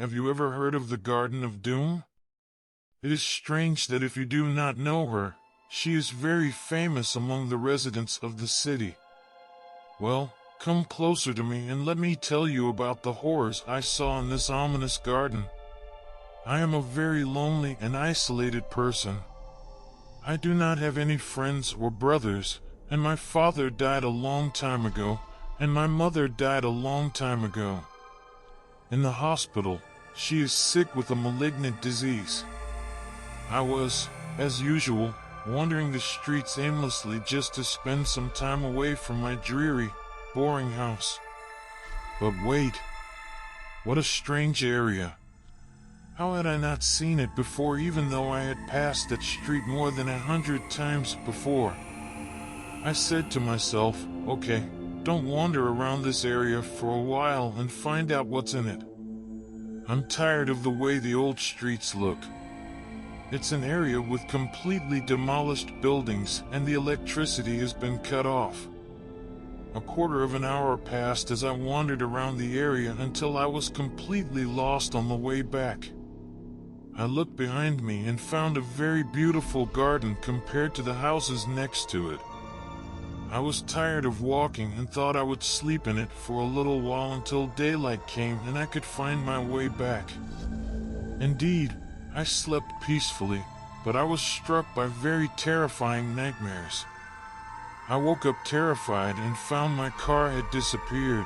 Have you ever heard of the Garden of Doom? It is strange that if you do not know her, she is very famous among the residents of the city. Well, come closer to me and let me tell you about the horrors I saw in this ominous garden. I am a very lonely and isolated person. I do not have any friends or brothers, and my father died a long time ago, and my mother died a long time ago. In the hospital, she is sick with a malignant disease. I was, as usual, wandering the streets aimlessly just to spend some time away from my dreary, boring house. But wait, what a strange area. How had I not seen it before, even though I had passed that street more than 100 times before? I said to myself, okay, don't wander around this area for a while and find out what's in it. I'm tired of the way the old streets look. It's an area with completely demolished buildings and the electricity has been cut off. A quarter of an hour passed as I wandered around the area until I was completely lost on the way back. I looked behind me and found a very beautiful garden compared to the houses next to it. I was tired of walking and thought I would sleep in it for a little while until daylight came and I could find my way back. Indeed, I slept peacefully, but I was struck by very terrifying nightmares. I woke up terrified and found my car had disappeared.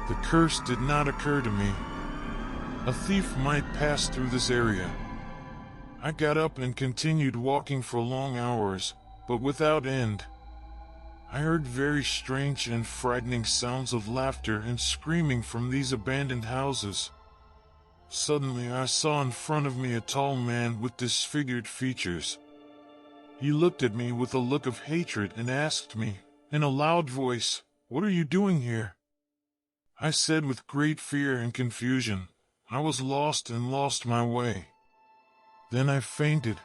The curse did not occur to me. A thief might pass through this area. I got up and continued walking for long hours, but without end. I heard very strange and frightening sounds of laughter and screaming from these abandoned houses. Suddenly I saw in front of me a tall man with disfigured features. He looked at me with a look of hatred and asked me, in a loud voice, "What are you doing here?" I said with great fear and confusion, I was lost and lost my way. Then I fainted.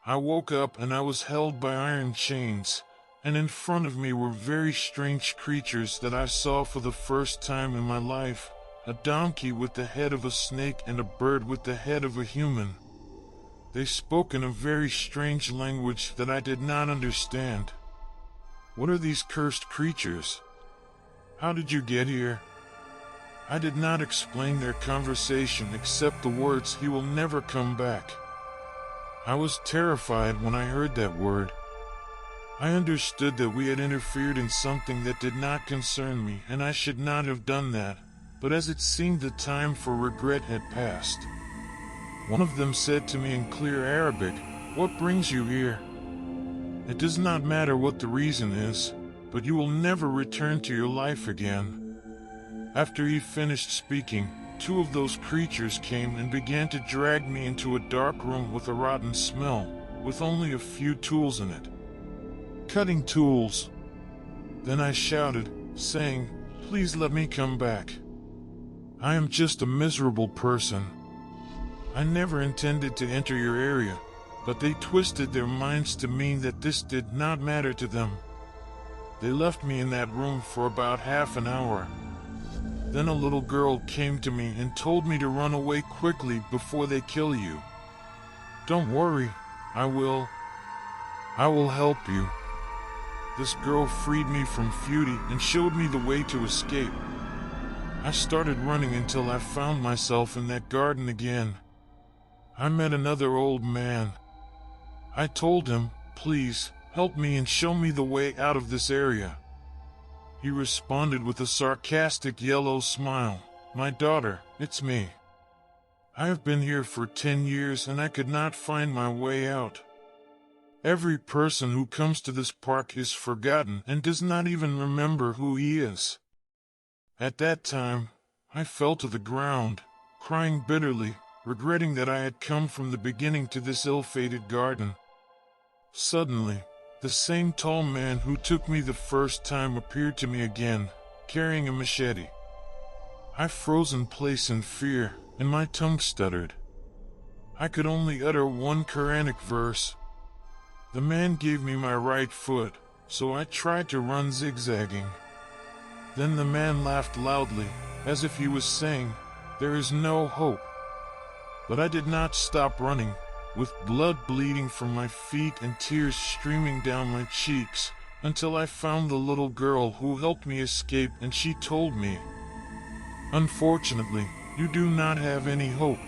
I woke up and I was held by iron chains, and in front of me were very strange creatures that I saw for the first time in my life, a donkey with the head of a snake and a bird with the head of a human. They spoke in a very strange language that I did not understand. What are these cursed creatures? How did you get here? I did not explain their conversation except the words, "He will never come back." I was terrified when I heard that word. I understood that we had interfered in something that did not concern me and I should not have done that, but as it seemed the time for regret had passed. One of them said to me in clear Arabic, "What brings you here? It does not matter what the reason is, but you will never return to your life again." After he finished speaking, two of those creatures came and began to drag me into a dark room with a rotten smell, with only a few tools in it. Cutting tools. Then I shouted, saying, "Please let me come back. I am just a miserable person. I never intended to enter your area," but they twisted their minds to mean that this did not matter to them. They left me in that room for about half an hour. Then a little girl came to me and told me to run away quickly before they kill you. "Don't worry, I will help you." This girl freed me from Futy and showed me the way to escape. I started running until I found myself in that garden again. I met another old man. I told him, "Please, help me and show me the way out of this area." He responded with a sarcastic yellow smile, "My daughter, it's me. I have been here for 10 years and I could not find my way out. Every person who comes to this park is forgotten and does not even remember who he is." At that time, I fell to the ground, crying bitterly, regretting that I had come from the beginning to this ill-fated garden. Suddenly, the same tall man who took me the first time appeared to me again, carrying a machete. I froze in place in fear, and my tongue stuttered. I could only utter one Quranic verse. The man gave me my right foot, so I tried to run zigzagging. Then the man laughed loudly, as if he was saying, There is no hope. But I did not stop running, with blood bleeding from my feet and tears streaming down my cheeks, until I found the little girl who helped me escape, and she told me, "Unfortunately, you do not have any hope."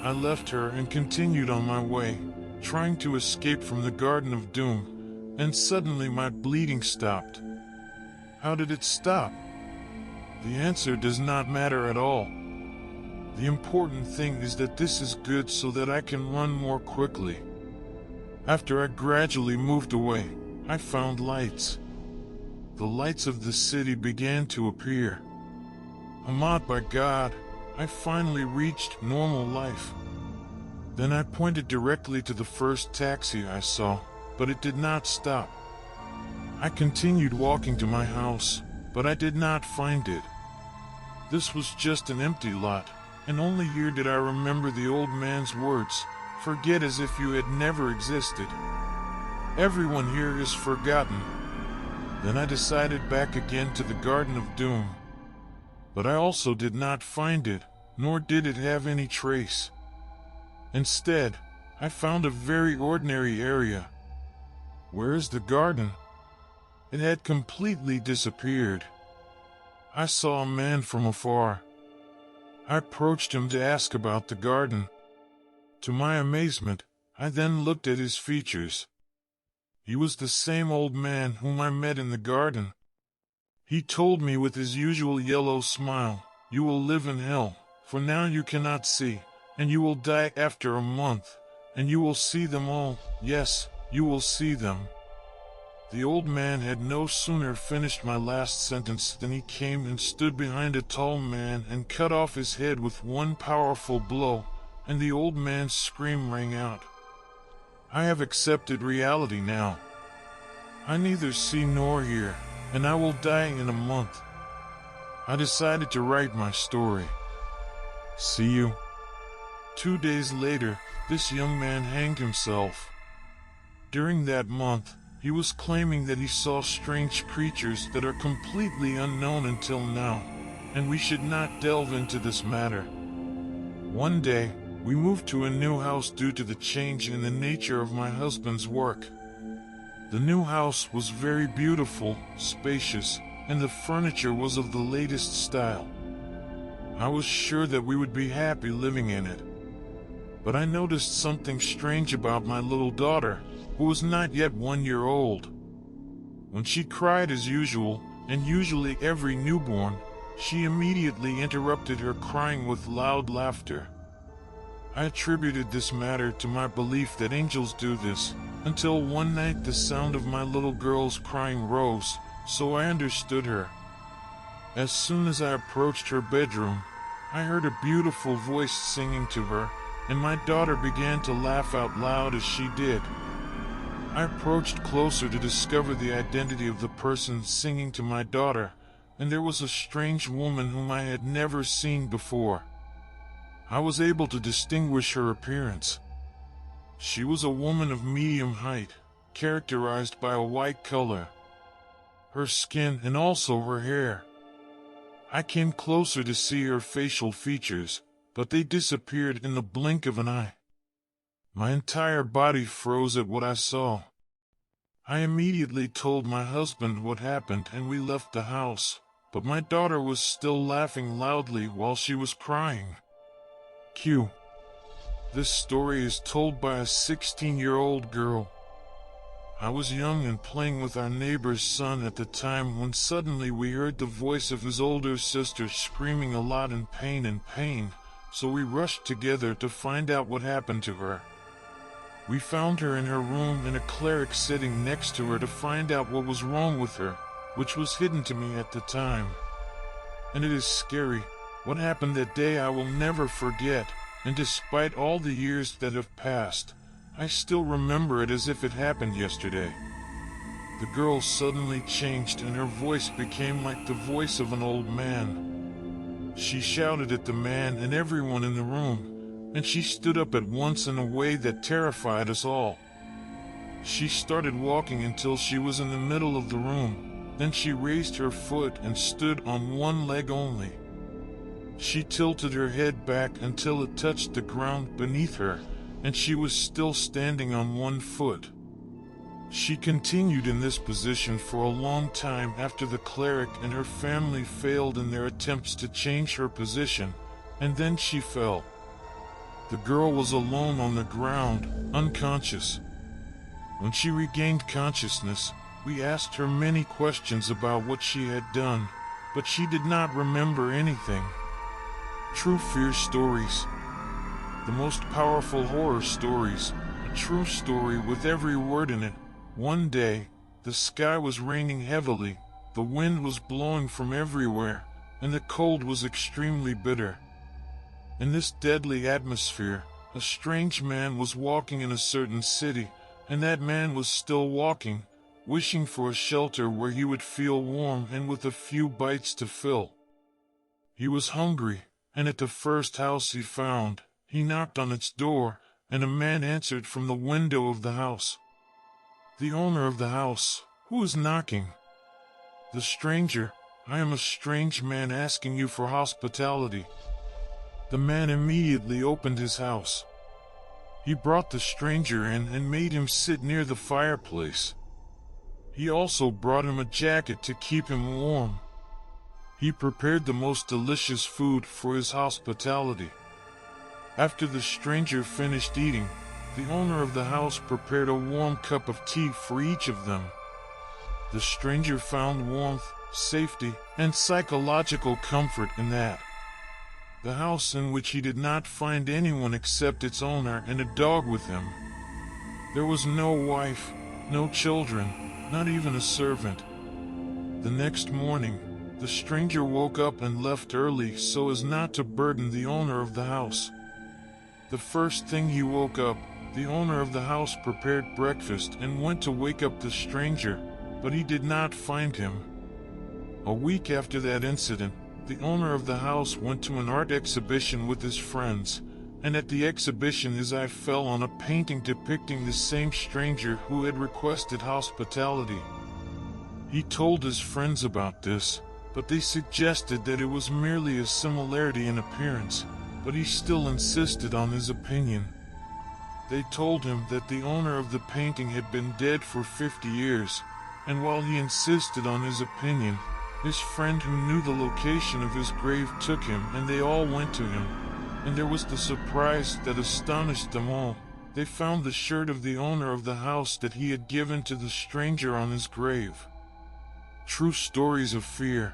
I left her and continued on my way, trying to escape from the Garden of Doom, and suddenly my bleeding stopped. How did it stop? The answer does not matter at all. The important thing is that this is good so that I can run more quickly. After I gradually moved away, I found lights. The lights of the city began to appear. Amad, by God, I finally reached normal life. Then I pointed directly to the first taxi I saw, but it did not stop. I continued walking to my house, but I did not find it. This was just an empty lot, and only here did I remember the old man's words, "Forget as if you had never existed. Everyone here is forgotten." Then I decided back again to the Garden of Doom. But I also did not find it, nor did it have any trace. Instead, I found a very ordinary area. Where is the garden? It had completely disappeared. I saw a man from afar. I approached him to ask about the garden. To my amazement, I then looked at his features. He was the same old man whom I met in the garden. He told me with his usual yellow smile, "You will live in hell, for now you cannot see, and you will die after a month, and you will see them all, yes, you will see them." The old man had no sooner finished my last sentence than he came and stood behind a tall man and cut off his head with one powerful blow, and the old man's scream rang out. I have accepted reality now. I neither see nor hear, and I will die in a month. I decided to write my story. See you. 2 days later, this young man hanged himself. During that month, he was claiming that he saw strange creatures that are completely unknown until now, and we should not delve into this matter. One day, we moved to a new house due to the change in the nature of my husband's work. The new house was very beautiful, spacious, and the furniture was of the latest style. I was sure that we would be happy living in it. But I noticed something strange about my little daughter, who was not yet 1 year old. When she cried as usual, and usually every newborn, she immediately interrupted her crying with loud laughter. I attributed this matter to my belief that angels do this, until one night the sound of my little girl's crying rose, so I understood her. As soon as I approached her bedroom, I heard a beautiful voice singing to her, and my daughter began to laugh out loud as she did. I approached closer to discover the identity of the person singing to my daughter, and there was a strange woman whom I had never seen before. I was able to distinguish her appearance. She was a woman of medium height, characterized by a white color. Her skin and also her hair. I came closer to see her facial features, but they disappeared in the blink of an eye. My entire body froze at what I saw. I immediately told my husband what happened and we left the house, but my daughter was still laughing loudly while she was crying. Q. This story is told by a 16-year-old girl. I was young and playing with our neighbor's son at the time when suddenly we heard the voice of his older sister screaming a lot in pain, so we rushed together to find out what happened to her. We found her in her room and a cleric sitting next to her to find out what was wrong with her, which was hidden to me at the time. And it is scary. What happened that day I will never forget, and despite all the years that have passed, I still remember it as if it happened yesterday. The girl suddenly changed and her voice became like the voice of an old man. She shouted at the man and everyone in the room, and she stood up at once in a way that terrified us all. She started walking until she was in the middle of the room, then she raised her foot and stood on one leg only. She tilted her head back until it touched the ground beneath her, and she was still standing on one foot. She continued in this position for a long time after the cleric and her family failed in their attempts to change her position, and then she fell. The girl was alone on the ground, unconscious. When she regained consciousness, we asked her many questions about what she had done, but she did not remember anything. True fear stories. The most powerful horror stories, a true story with every word in it. One day, the sky was raining heavily, the wind was blowing from everywhere, and the cold was extremely bitter. In this deadly atmosphere, a strange man was walking in a certain city, and that man was still walking, wishing for a shelter where he would feel warm and with a few bites to fill. He was hungry, and at the first house he found, he knocked on its door, and a man answered from the window of the house. The owner of the house, who is knocking? The stranger, I am a strange man asking you for hospitality. The man immediately opened his house. He brought the stranger in and made him sit near the fireplace. He also brought him a jacket to keep him warm. He prepared the most delicious food for his hospitality. After the stranger finished eating, the owner of the house prepared a warm cup of tea for each of them. The stranger found warmth, safety, and psychological comfort in that. The house in which he did not find anyone except its owner and a dog with him. There was no wife, no children, not even a servant. The next morning, the stranger woke up and left early so as not to burden the owner of the house. The first thing he woke up, the owner of the house prepared breakfast and went to wake up the stranger, but he did not find him. A week after that incident, the owner of the house went to an art exhibition with his friends, and at the exhibition his eye fell on a painting depicting the same stranger who had requested hospitality. He told his friends about this, but they suggested that it was merely a similarity in appearance, but he still insisted on his opinion. They told him that the owner of the painting had been dead for 50 years, and while he insisted on his opinion, his friend who knew the location of his grave took him and they all went to him, and there was the surprise that astonished them all. They found the shirt of the owner of the house that he had given to the stranger on his grave. True stories of fear.